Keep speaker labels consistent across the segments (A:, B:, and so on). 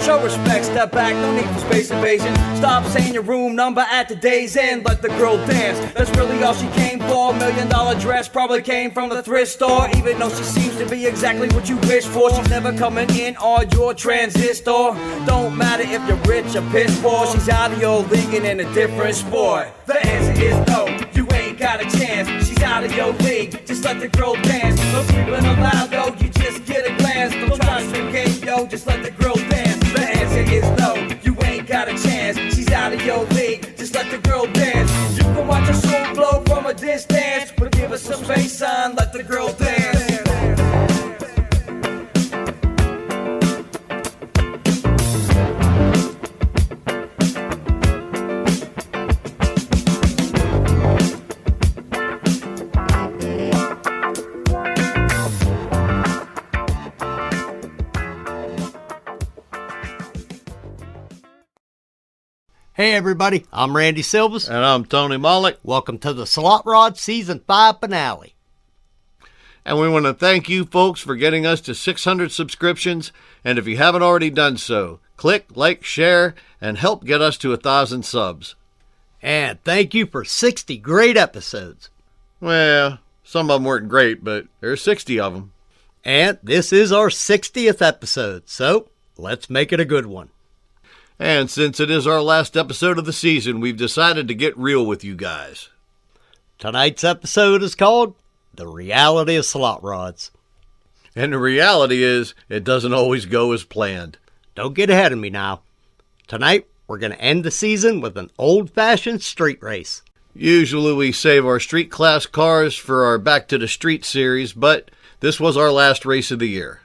A: Show respect, step back, no need for space invasion. Stop saying your room number at the day's end. Let the girl dance, that's really all she came for. $1 million dress probably came from the thrift store. Even though she seems to be exactly what you wish for, she's never coming in on your transistor. Don't matter if you're rich or piss poor, she's out of your league and in a different sport. The answer is no, you ain't got a chance. She's out of your league, just let the girl dance. No sleeping aloud though, you just get a glance. Don't try to swim game, yo, just let the girl dance. The answer is no, you ain't got a chance. She's out of your league, just let the girl dance. You can watch her soul blow from a distance, but give her some bass sign, let the girl dance.
B: Hey everybody, I'm Randy Silvas.
C: And I'm Tony Mollick.
B: Welcome to the Slotrods Season 5 finale.
C: And we want to thank you folks for getting us to 600 subscriptions. And if you haven't already done so, click, like, share, and help get us to 1,000 subs.
B: And thank you for 60 great episodes.
C: Well, some of them weren't great, but there's 60 of them.
B: And this is our 60th episode, so let's make it a good one.
C: And since it is our last episode of the season, we've decided to get real with you guys.
B: Tonight's episode is called The Reality of Slot Rods.
C: And the reality is, it doesn't always go as planned.
B: Don't get ahead of me now. Tonight, we're going to end the season with an old-fashioned street race.
C: Usually we save our street class cars for our Back to the Street series, but this was our last race of the year.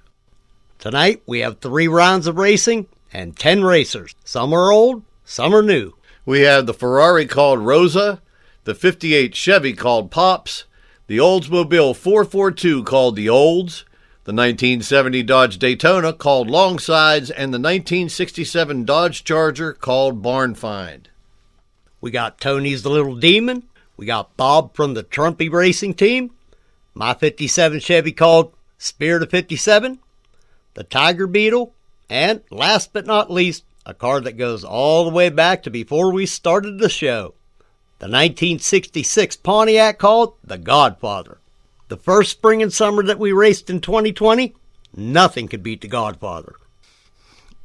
B: Tonight, we have 3 rounds of racing and 10 racers. Some are old, some are new.
C: We have the Ferrari called Rosa, the 58 Chevy called Pops, the Oldsmobile 442 called the Olds, the 1970 Dodge Daytona called Longsides, and the 1967 Dodge Charger called Barn Find.
B: We got Tony's the Little Demon. We got Bob from the Trumpy Racing Team. My 57 Chevy called Spirit of 57. The Tiger Beetle. And last but not least, a car that goes all the way back to before we started the show. The 1966 Pontiac called the Godfather. The first spring and summer that we raced in 2020, nothing could beat the Godfather.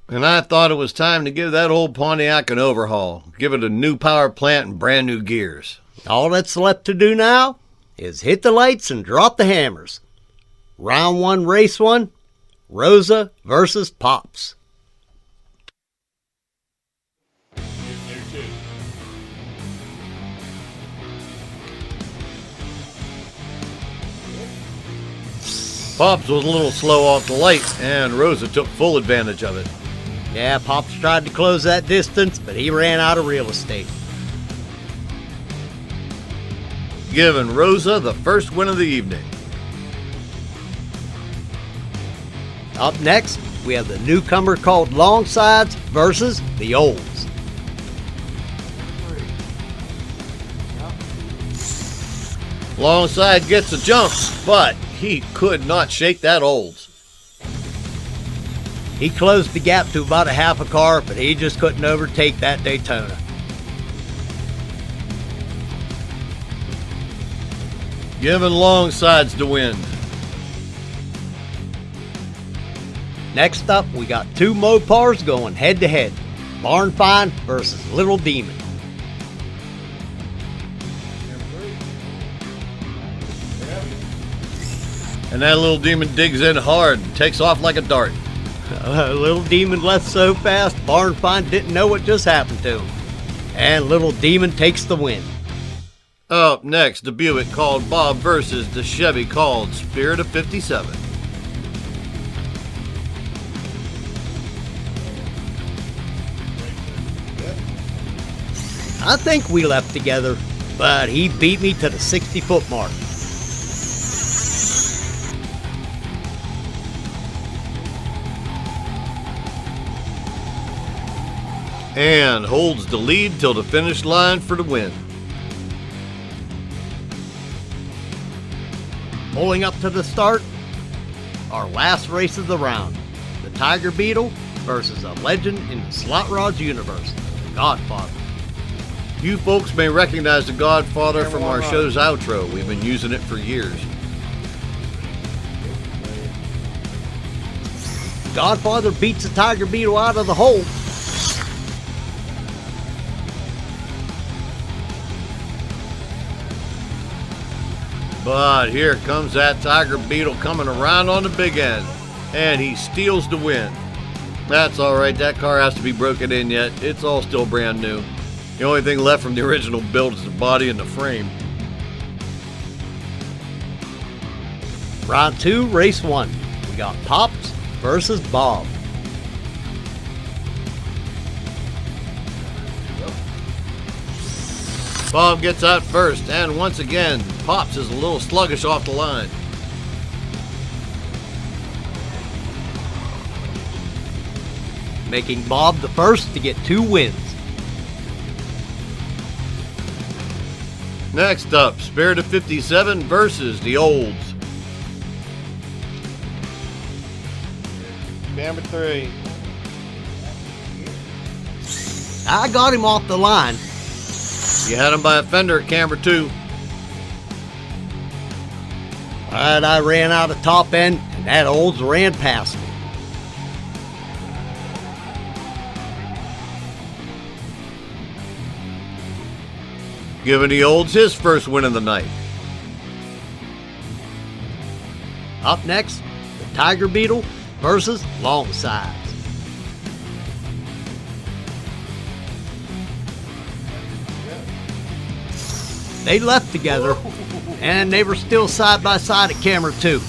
C: And I thought it was time to give that old Pontiac an overhaul. Give it a new power plant and brand new gears.
B: All that's left to do now is hit the lights and drop the hammers. Round 1, race 1. Rosa versus Pops.
C: Pops was a little slow off the light, and Rosa took full advantage of it.
B: Yeah, Pops tried to close that distance, but he ran out of real estate.
C: Giving Rosa the first win of the evening.
B: Up next, we have the newcomer called Longsides versus the Olds.
C: Longside gets a jump, but he could not shake that Olds.
B: He closed the gap to about a half a car, but he just couldn't overtake that Daytona.
C: Giving Longsides the win.
B: Next up, we got 2 Mopars going head-to-head. Barn Find versus Little Demon.
C: And that little demon digs in hard and takes off like a dart.
B: Little Demon left so fast, Barn Find didn't know what just happened to him. And Little Demon takes the win.
C: Up next, the Buick called Bob versus the Chevy called Spirit of 57.
B: I think we left together, but he beat me to the 60-foot mark.
C: And holds the lead till the finish line for the win.
B: Pulling up to the start, our last race of the round, the Tiger Beetle versus a legend in the Slotrods universe, the Godfather.
C: You folks may recognize the Godfather from our show's outro. We've been using it for years.
B: Godfather beats the Tiger Beetle out of the hole.
C: But here comes that Tiger Beetle coming around on the big end, and he steals the win. That's alright, that car has to be broken in yet. It's all still brand new. The only thing left from the original build is the body and the frame.
B: Round 2, race 1. We got Pops versus Bob.
C: Bob gets out first, and once again, Pops is a little sluggish off the line.
B: Making Bob the first to get 2 wins.
C: Next up, Spirit of 57 versus the Olds. Camera 3.
B: I got him off the line.
C: You had him by a fender at camera 2.
B: But I ran out of top end, and that Olds ran past me.
C: Giving the Olds his first win of the night.
B: Up next, the Tiger Beetle versus Longsides. They left together, and they were still side by side at camera 2.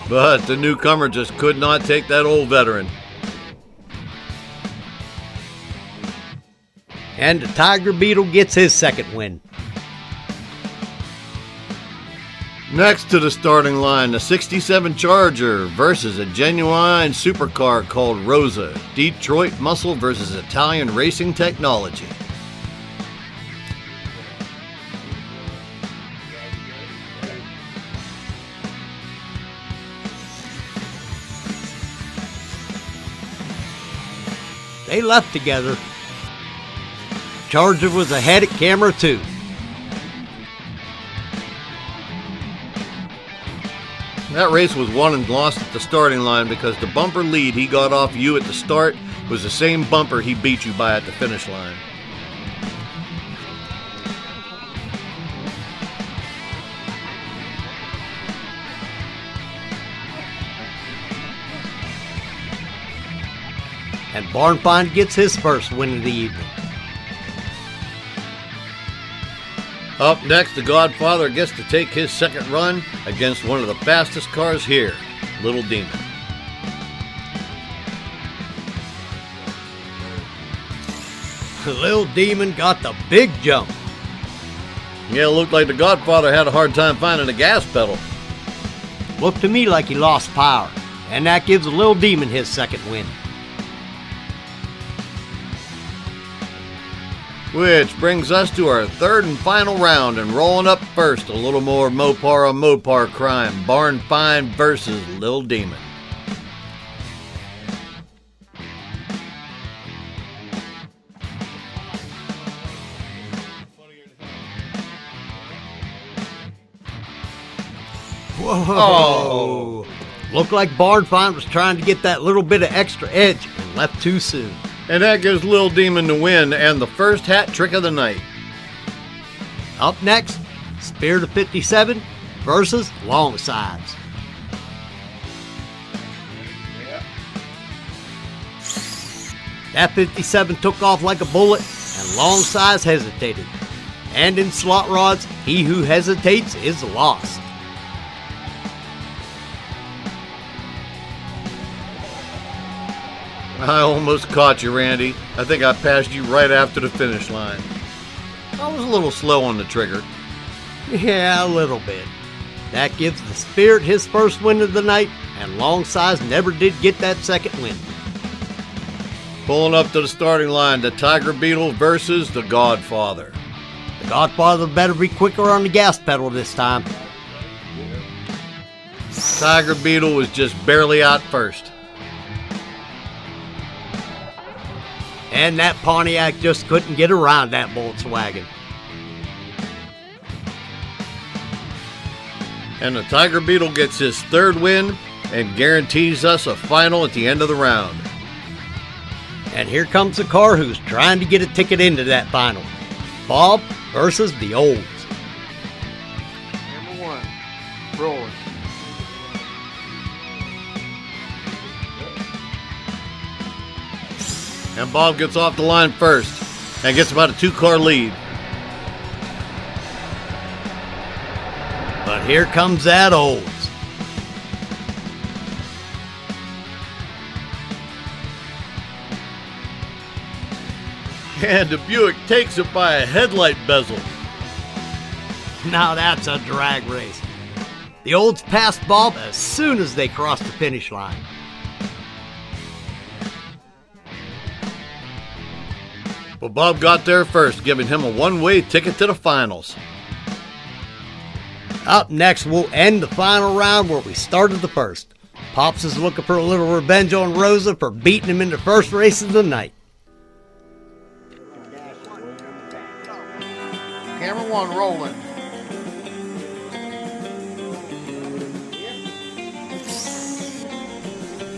C: But the newcomer just could not take that old veteran.
B: And the Tiger Beetle gets his second win.
C: Next to the starting line, the 67 Charger versus a genuine supercar called Rosa. Detroit muscle versus Italian racing technology.
B: They left together. Charger was ahead at camera 2.
C: That race was won and lost at the starting line because the bumper lead he got off you at the start was the same bumper he beat you by at the finish line.
B: And Barn Find gets his first win of the evening.
C: Up next, the Godfather gets to take his second run against one of the fastest cars here, Little Demon.
B: Little Demon got the big jump.
C: Yeah, it looked like the Godfather had a hard time finding a gas pedal.
B: Looked to me like he lost power, and that gives Little Demon his second win.
C: Which brings us to our third and final round, and rolling up first, a little more Mopar on Mopar crime. Barn Find versus Lil Demon.
B: Whoa! Looked like Barn Find was trying to get that little bit of extra edge and left too soon.
C: And that gives Lil Demon the win and the first hat trick of the night.
B: Up next, Spirit of 57 versus Longsides. That 57 took off like a bullet, and Longsides hesitated. And in Slotrods, he who hesitates is lost.
C: I almost caught you, Randy. I think I passed you right after the finish line. I was a little slow on the trigger.
B: Yeah, a little bit. That gives the Spirit his first win of the night, and Longsize never did get that second win.
C: Pulling up to the starting line, the Tiger Beetle versus the Godfather.
B: The Godfather better be quicker on the gas pedal this time.
C: Tiger Beetle was just barely out first.
B: And that Pontiac just couldn't get around that Volkswagen.
C: And the Tiger Beetle gets his third win and guarantees us a final at the end of the round.
B: And here comes the car who's trying to get a ticket into that final. Bob versus the Olds.
D: Number one, rolling.
C: And Bob gets off the line first and gets about a 2-car lead.
B: But here comes that Olds.
C: And the Buick takes it by a headlight bezel.
B: Now that's a drag race. The Olds passed Bob as soon as they crossed the finish line.
C: But Bob got there first, giving him a one-way ticket to the finals.
B: Up next, we'll end the final round where we started the first. Pops is looking for a little revenge on Rosa for beating him in the first race of the night.
D: Camera one, rolling.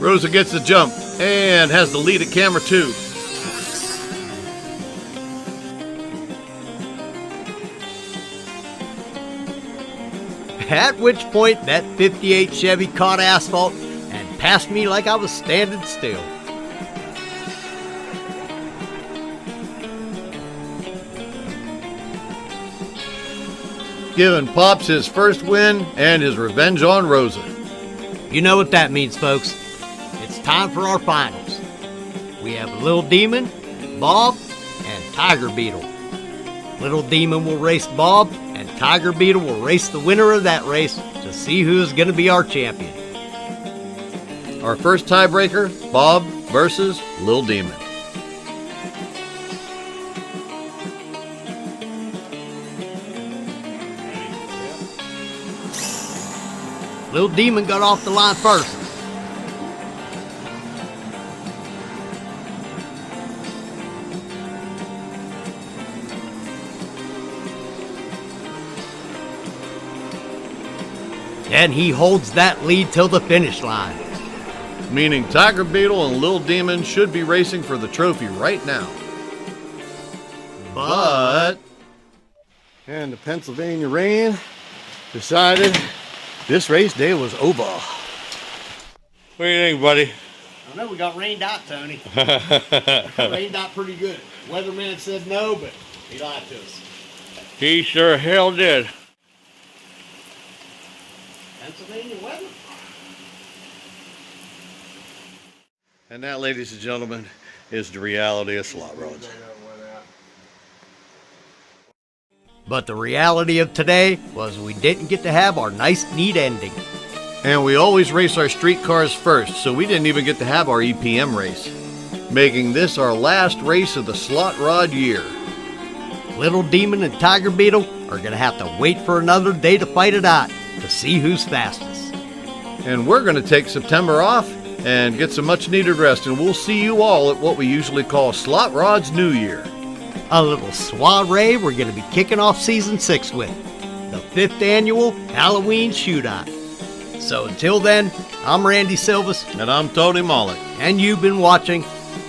C: Rosa gets the jump and has the lead at camera 2.
B: At which point, that 58 Chevy caught asphalt and passed me like I was standing still.
C: Giving Pops his first win and his revenge on Rosa.
B: You know what that means, folks. It's time for our finals. We have Little Demon, Bob, and Tiger Beetle. Little Demon will race Bob, and Tiger Beetle will race the winner of that race to see who is going to be our champion.
C: Our first tiebreaker, Bob versus Lil Demon.
B: Little Demon got off the line first. And he holds that lead till the finish line.
C: Meaning Tiger Beetle and Lil Demon should be racing for the trophy right now. But
D: And the Pennsylvania rain decided this race day was over. What do you think, buddy?
B: I know we got rained out, Tony. Rained out pretty good. Weatherman said no, but he lied to us.
D: He sure hell did.
B: Pennsylvania weather.
C: And that, ladies and gentlemen, is the reality of Slotrods.
B: But the reality of today was we didn't get to have our nice, neat ending.
C: And we always race our street cars first, so we didn't even get to have our EPM race, making this our last race of the slot rod year.
B: Little Demon and Tiger Beetle are going to have to wait for another day to fight it out to see who's fastest.
C: And we're going to take September off and get some much needed rest, and we'll see you all at what we usually call Slot Rod's New Year.
B: A little soiree we're going to be kicking off season 6 with, the 5th annual Halloween Shootout. So until then, I'm Randy Silvas,
C: And I'm Tony Mollick.
B: and you've been watching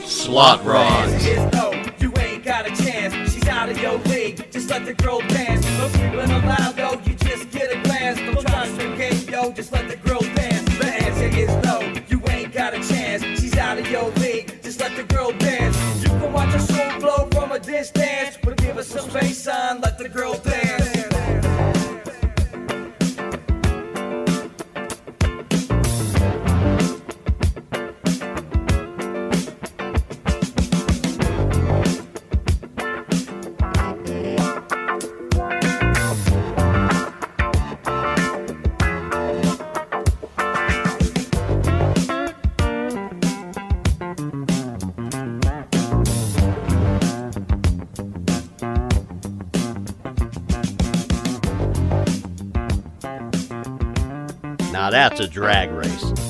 C: Slot Rods.
A: No, you ain't got a chance. She's out of your league. Just let the girl dance. No creeping around, though. You just get a glance. Don't try to swing game, yo. Just let the girl dance. The answer is no, you ain't got a chance. She's out of your league. Just let the girl dance. You can watch a soul flow from a distance, but give us some space, son. Let the girl dance.
B: Now that's a drag race.